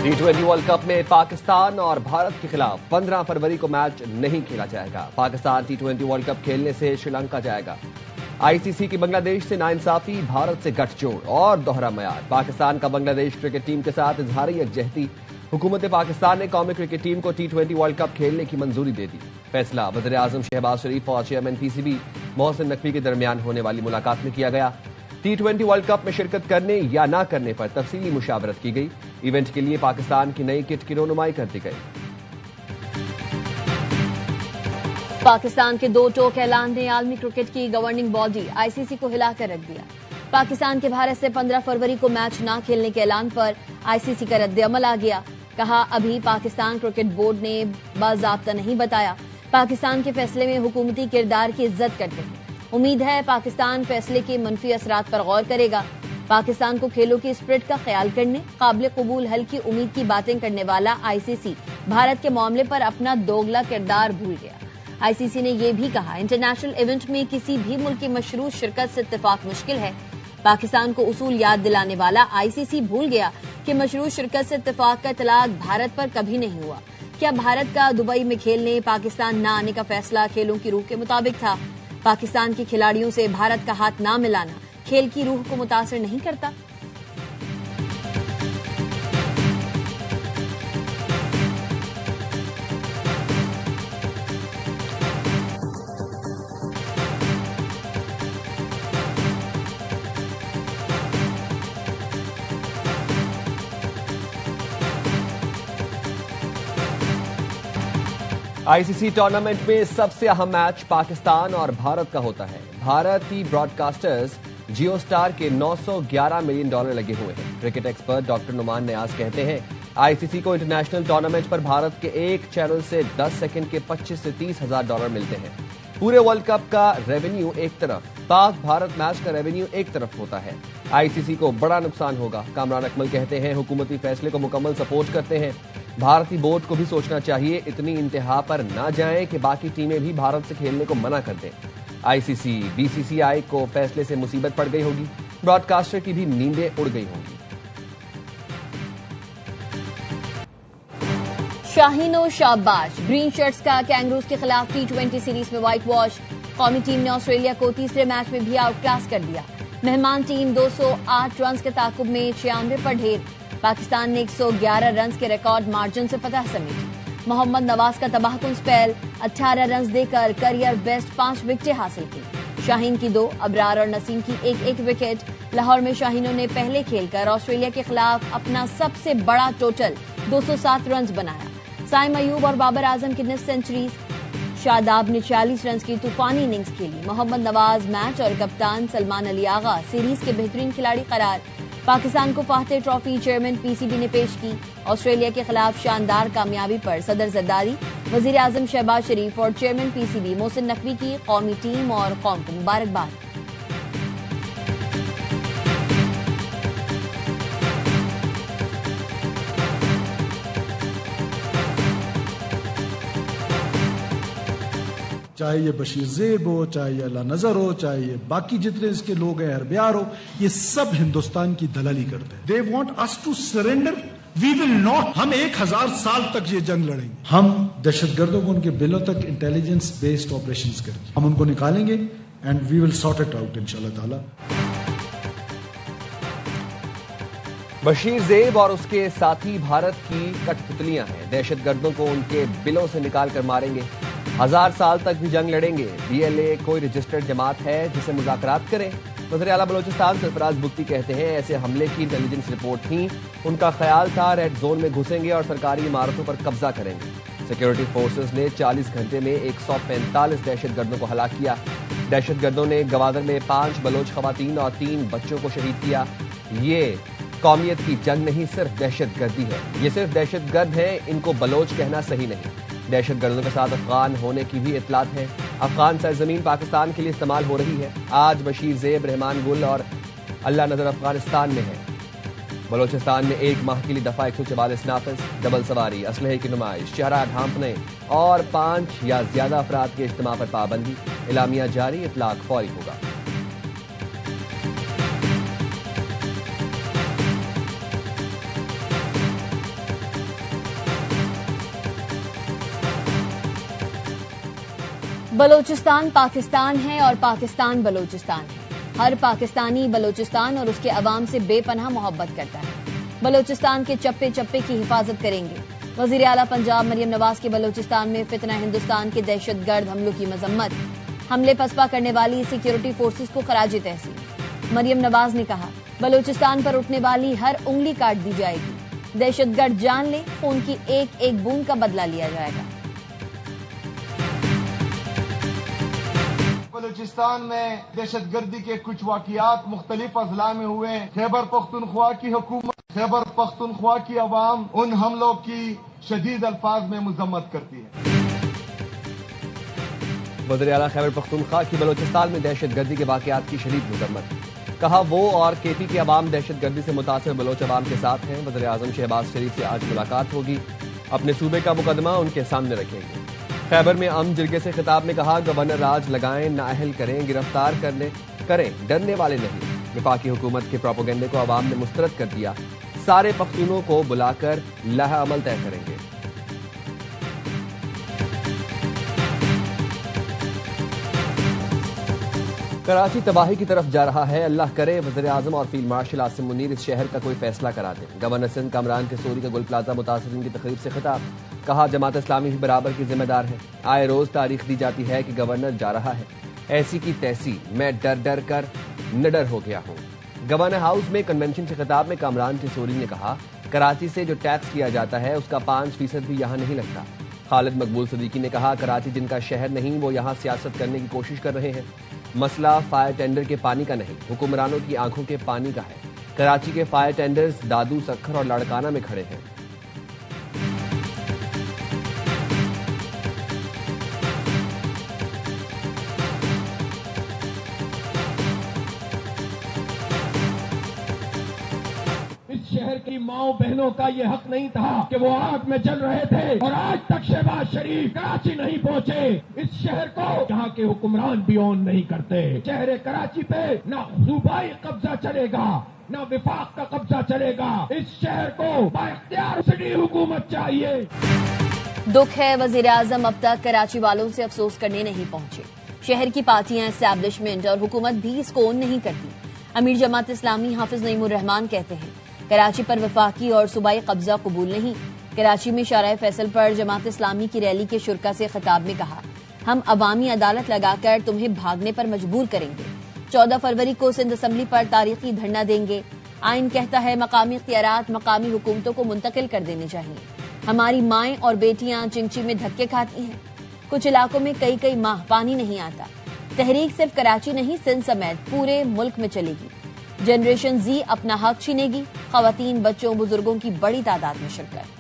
T20 world cup में पाकिस्तान और भारत के खिलाफ 15 फरवरी को मैच नहीं खेला जाएगा। पाकिस्तान T20 वर्ल्ड कप खेलने से श्रीलंका जाएगा। आईसीसी की बांग्लादेश से नाइंसाफी, भारत से गठजोड़ और दोहरा मयार। पाकिस्तान का बांग्लादेश क्रिकेट टीम के साथ इजहारी यकजहती। हुकूमत पाकिस्तान ने कौमी क्रिकेट टीम को T20 वर्ल्ड कप खेलने की मंजूरी दे दी। फैसला वज़ीर-ए-आज़म शहबाज शरीफ और चेयरमैन पीसीबी मोहसिन नकवी के दरमियान होने वाली मुलाकात में किया गया। T20 वर्ल्ड कप में शिरकत करने या ना करने पर तफसीली मुशावरत की गई। इवेंट के लिए पाकिस्तान की नई किट की रोनुमाई कर दी गई। पाकिस्तान के दो टोक ऐलान ने आलमी क्रिकेट की गवर्निंग बॉडी आईसीसी को हिलाकर रख दिया। पाकिस्तान के भारत से 15 फरवरी को मैच न खेलने के ऐलान पर आईसीसी का रद्द-ए-अमल आ गया। कहा, अभी पाकिस्तान क्रिकेट बोर्ड ने बाज़ाब्ता नहीं बताया। पाकिस्तान के फैसले में हुकूमती किरदार की इज्जत करते हैं। उम्मीद है पाकिस्तान फैसले के मनफी असरात पर गौर करेगा। पाकिस्तान को खेलों की स्प्रिट का ख्याल करने, काबिल कबूल हल की उम्मीद की बातें करने वाला आईसीसी भारत के मामले पर अपना दोगला किरदार भूल गया। आईसीसी ने यह भी कहा, इंटरनेशनल इवेंट में किसी भी मुल्क की मशरूत शिरकत से इत्तेफाक मुश्किल है। पाकिस्तान को उसूल याद दिलाने वाला आईसीसी भूल गया कि मशरूत शिरकत से इत्तेफाक का इतलाक भारत पर कभी नहीं हुआ। क्या भारत का दुबई में खेलने पाकिस्तान न आने का फैसला खेलों की रूह के मुताबिक था? पाकिस्तान के खिलाड़ियों से भारत का हाथ ना मिलाना खेल की रूह को मुतासिर नहीं करता? आईसीसी टूर्नामेंट में सबसे अहम मैच पाकिस्तान और भारत का होता है। भारतीय ब्रॉडकास्टर्स जियो स्टार के $911 मिलियन लगे हुए हैं। क्रिकेट एक्सपर्ट डॉक्टर नुमान नियाज कहते हैं, आईसीसी को इंटरनेशनल टूर्नामेंट पर भारत के एक चैनल से 10 सेकंड के 25 से 30 हजार डॉलर मिलते हैं। पूरे वर्ल्ड कप का रेवेन्यू एक तरफ, पाक भारत मैच का रेवेन्यू एक तरफ होता है। आईसीसी को बड़ा नुकसान होगा। कामरान अकमल कहते हैं, हुकूमती फैसले को मुकम्मल सपोर्ट करते हैं। भारतीय बोर्ड को भी सोचना चाहिए, इतनी इंतहा पर ना जाएं कि बाकी टीमें भी भारत से खेलने को मना कर दें। आईसीसी, बीसीसीआई को फैसले से मुसीबत पड़ गई होगी। ब्रॉडकास्टर की भी नींदें उड़ गई होंगी। शाहीन और शाबाश, ग्रीन शर्ट्स का कैंगरूज के खिलाफ T20 सीरीज में व्हाइट वॉश। कौमी टीम ने ऑस्ट्रेलिया को तीसरे मैच में भी आउटक्लास कर दिया। मेहमान टीम 208 रन के ताकुब में 96 पर ढेर। पाकिस्तान ने 111 रन के रिकॉर्ड मार्जिन से फतह समेटी। मोहम्मद नवाज का तबाहकुन स्पेल, 18 रन देकर करियर बेस्ट 5 विकेटें हासिल की। शाहीन की 2, अबरार और नसीम की एक विकेट। लाहौर में शाहीनों ने पहले खेलकर ऑस्ट्रेलिया के खिलाफ अपना सबसे बड़ा टोटल 207 रन बनाया। साइम अयूब और बाबर आजम की निस्फ सेंचुरीज। शादाब ने 40 रन की तूफानी इनिंग्स खेली। मोहम्मद नवाज मैच और कप्तान सलमान अली आगा सीरीज के बेहतरीन खिलाड़ी करार। पाकिस्तान को फातह ट्रॉफी चेयरमैन पीसीबी ने पेश की। ऑस्ट्रेलिया के खिलाफ शानदार कामयाबी पर सदर जरदारी, वज़ीर-ए-आज़म शहबाज शरीफ और चेयरमैन पीसीबी मोहसिन नकवी की कौमी टीम और कौम को मुबारकबाद। चाहे ये बशीर ज़ेब हो, चाहे ये अल्लाह नजर हो, चाहे ये बाकी जितने इसके लोग हैं, अरबियार हो, ये सब हिंदुस्तान की दलाली करते हैं। They want us to surrender, we will not. हम 1000 साल तक ये जंग लड़ेंगे। हम दहशतगर्दों को उनके बिलों तक इंटेलिजेंस बेस्ड ऑपरेशंस करेंगे। हम उनको निकालेंगे and we will sort it out इंशाल्लाह ताला। बशीर ज़ेब और उसके साथी भारत की कठपुतलियां हैं। दहशतगर्दों को उनके बिलों से निकाल कर मारेंगे। 1000 साल तक भी जंग लड़ेंगे। बीएलए कोई रजिस्टर्ड जमात है जिसे मुज़ाकरात करें? वज़ीर आला बलोचिस्तान सरफराज बुख्ती कहते हैं, ऐसे हमले की इंटेलिजेंस रिपोर्ट थी। उनका ख्याल था रेड जोन में घुसेंगे और सरकारी इमारतों पर कब्जा करेंगे। सिक्योरिटी फोर्सेस ने 40 घंटे में 145 दहशतगर्दों को हलाक किया। दहशतगर्दों ने गवादर में 5 बलोच खवातीन और 3 बच्चों को शहीद किया। ये कौमियत की जंग नहीं, सिर्फ दहशतगर्दी है। ये सिर्फ दहशतगर्द हैं, इनको बलोच कहना सही नहीं। दहशतगर्दों के साथ अफगान होने की भी इतलात है। अफगान सरजमीन पाकिस्तान के लिए इस्तेमाल हो रही है। आज बशीर ज़ेब, रहमान गुल और अल्लाह नजर अफगानिस्तान में है। बलोचिस्तान में 1 माह के लिए दफा 144 नाफिज, डबल सवारी, असलहे की नुमाइश, चेहरा ढांपने और 5 या ज्यादा अफराद के इज्तिमा पर पाबंदी। इलामिया जारी, इतलाक फौरी होगा। बलोचिस्तान पाकिस्तान है और पाकिस्तान बलोचिस्तान है। हर पाकिस्तानी बलोचिस्तान और उसके अवाम से बेपनाह मोहब्बत करता है। बलोचिस्तान के चप्पे चप्पे की हिफाजत करेंगे। वजीर आला पंजाब मरियम नवाज के बलोचिस्तान में फितना हिंदुस्तान के दहशतगर्द हमलों की मजम्मत। हमले पसपा करने वाली सिक्योरिटी फोर्सेस को खराज तहसीन। मरियम नवाज ने कहा, बलोचिस्तान पर उठने वाली हर उंगली काट दी जाएगी। दहशतगर्द जान ले, खून की एक एक बूंद का बदला लिया जाएगा। बलूचिस्तान में दहशतगर्दी के कुछ वाकयात मुख्तलिफ अजला में हुए। खैबर पख्तूनख्वा की हुकूमत, खैबर पख्तूनख्वा की अवाम उन हमलों की शदीद अल्फाज में मजम्मत करती है। वज़ीर आला खैबर पख्तूनख्वा की बलोचिस्तान में दहशतगर्दी के वाकयात की शदीद मजम्मत। कहा, वो और केपी के अवाम दहशतगर्दी से मुतासर बलोच अवाम के साथ हैं। वज़ीर आज़म शहबाज शरीफ से आज मुलाकात होगी। अपने सूबे का मुकदमा उनके सामने रखेंगे। खैबर में अमन जिरगे से खिताब में कहा, गवर्नर राज लगाएं, नाअहल करें, गिरफ्तार करें, डरने वाले नहीं। विफाकी हुकूमत के प्रोपोगेंडे को अवाम ने मुस्तरद कर दिया। सारे पख्तूनों को बुलाकर लह अमल तय करेंगे। कराची तबाही की तरफ जा रहा है। अल्लाह करे वज़ीर आज़म और फील्ड मार्शल आसिम मुनीर इस शहर का कोई फैसला करा दें। गवर्नर सिंध कामरान किशोरी का गुल प्लाजा मुतासरीन की तकरीब से खिताब। कहा, जमात इस्लामी भी बराबर की जिम्मेदार है। आए रोज तारीख दी जाती है कि गवर्नर जा रहा है। ऐसी की तैसी, मैं डर डर कर निडर हो गया हूँ। गवर्नर हाउस में कन्वेंशन से खिताब में कामरान किशोरी ने कहा, कराची से जो टैक्स किया जाता है उसका 5% भी यहाँ नहीं लगता। खालिद मकबूल सदीकी ने कहा, कराची जिनका शहर नहीं वो यहाँ सियासत करने की कोशिश कर रहे हैं। मसला फायर टेंडर के पानी का नहीं, हुक्मरानों की आंखों के पानी का है। कराची के फायर टेंडर्स दादू, सक्खर और लाड़काना में खड़े हैं। शहर की माओ बहनों का ये हक नहीं था कि वो आग में जल रहे थे और आज तक शहबाज शरीफ कराची नहीं पहुंचे। इस शहर को यहाँ के हुक्मरान भी ऑन नहीं करते। शहर कराची पे ना सूबाई कब्जा चलेगा, ना विफाक का कब्जा चलेगा। इस शहर को बाइख्तियार सिटी हुकूमत चाहिए। दुख है, वजीर आजम अब तक कराची वालों से अफसोस करने नहीं पहुंचे। शहर की पार्टियां, एस्टैब्लिशमेंट और हुकूमत भी इसको ऑन नहीं करती। अमीर जमात इस्लामी हाफिज नईमुर रहमान कहते हैं, कराची पर वफाकी और सूबाई कब्जा कबूल नहीं। कराची में शाराए फैसल पर जमात इस्लामी की रैली के शुरका से खिताब में कहा, हम अवामी अदालत लगाकर तुम्हें भागने पर मजबूर करेंगे। 14 फरवरी को सिंध असम्बली पर तारीखी धरना देंगे। आइन कहता है मकामी इख्तियारात मकामी हुकूमतों को मुंतकिल कर देने चाहिए। हमारी माएं और बेटियां चिंची में धक्के खाती हैं। कुछ इलाकों में कई कई माह पानी नहीं आता। तहरीक सिर्फ कराची नहीं, सिंध समेत पूरे मुल्क में चलेगी। जनरेशन जी अपना हक छीनेगी। खवातीन, बच्चों, बुजुर्गों की बड़ी तादाद में शिरकत।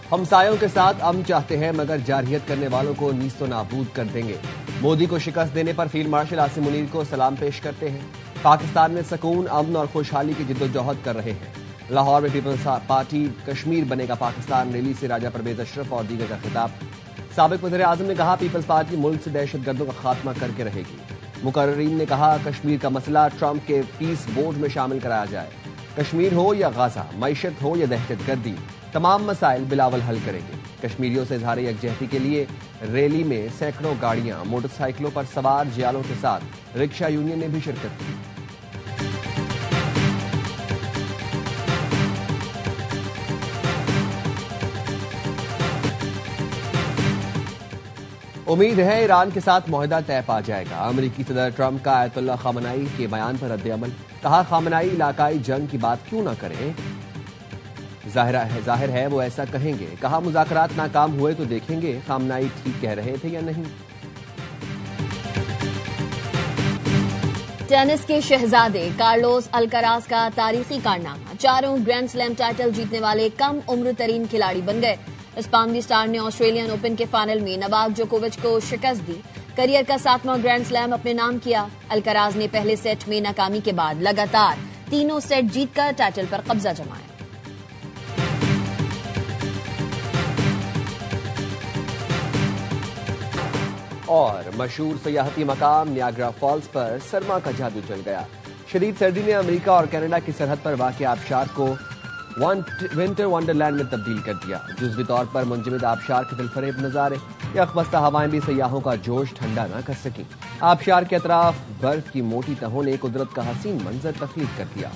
हमसायों के साथ अमन चाहते हैं मगर जारहियत करने वालों को नीस्तो नाबूद कर देंगे। मोदी को शिकस्त देने पर फील्ड मार्शल आसिम मुनीर को सलाम पेश करते हैं। पाकिस्तान में सुकून, अमन और खुशहाली की जिद्दोजहद कर रहे हैं। लाहौर में पीपल्स पार्टी कश्मीर बनेगा पाकिस्तान रैली से राजा परवेज अशरफ और दीगर का खिताब। साबिक वज़ीर आज़म ने कहा, पीपल्स पार्टी मुल्क से दहशतगर्दों का खात्मा करके रहेगी। मुकर्रीन ने कहा, कश्मीर का मसला ट्रंप के पीस बोर्ड में शामिल कराया जाए। कश्मीर हो या गाजा, मईशत हो या दहशतगर्दी, तमाम मसाइल बिलावल हल करेंगे। कश्मीरियों से इजहार यकजहती के लिए रैली में सैकड़ों गाड़ियां, मोटरसाइकिलों पर सवार जियालों के साथ रिक्शा यूनियन ने भी शिरकत की। उम्मीद है ईरान के साथ मुआहदा तय पा जाएगा। अमेरिकी सदर ट्रंप का आयतुल्लाह खामनाई के बयान पर रद्द-ए-अमल। कहा, खामनाई इलाकाई जंग की बात क्यों ना करें, जाहिर है वो ऐसा कहेंगे। कहा, मुज़ाकरात नाकाम हुए तो देखेंगे खामनाई ठीक कह रहे थे या नहीं। टेनिस के शहजादे कार्लोस अल्कराज का तारीखी कारनामा, 4 ग्रैंड स्लैम टाइटल जीतने वाले कम उम्र तरीन खिलाड़ी बन गए। स्पानिश स्टार ने ऑस्ट्रेलियन ओपन के फाइनल में नोवाक जोकोविच को शिकस्त दी। करियर का 7वां ग्रैंड स्लैम अपने नाम किया। अल्कराज ने पहले सेट में नाकामी के बाद लगातार तीनों सेट जीतकर टाइटल पर कब्जा जमाया। और मशहूर सयाहती मकाम नियाग्रा फॉल्स पर सरमा का जादू चल गया। शदीद सर्दी ने अमेरिका और कनाडा की सरहद पर वाक़ आबशार को विंटर वंडरलैंड में तब्दील कर दिया। जुज़वी तौर पर मुंजमद आबशार के दिलफरेब नज़ारे, यकबस्ता हवाएं भी सयाहों का जोश ठंडा न कर सकी। आबशार के अतराफ बर्फ की मोटी तहों ने कुदरत का हसीन मंजर तख्लीक कर दिया।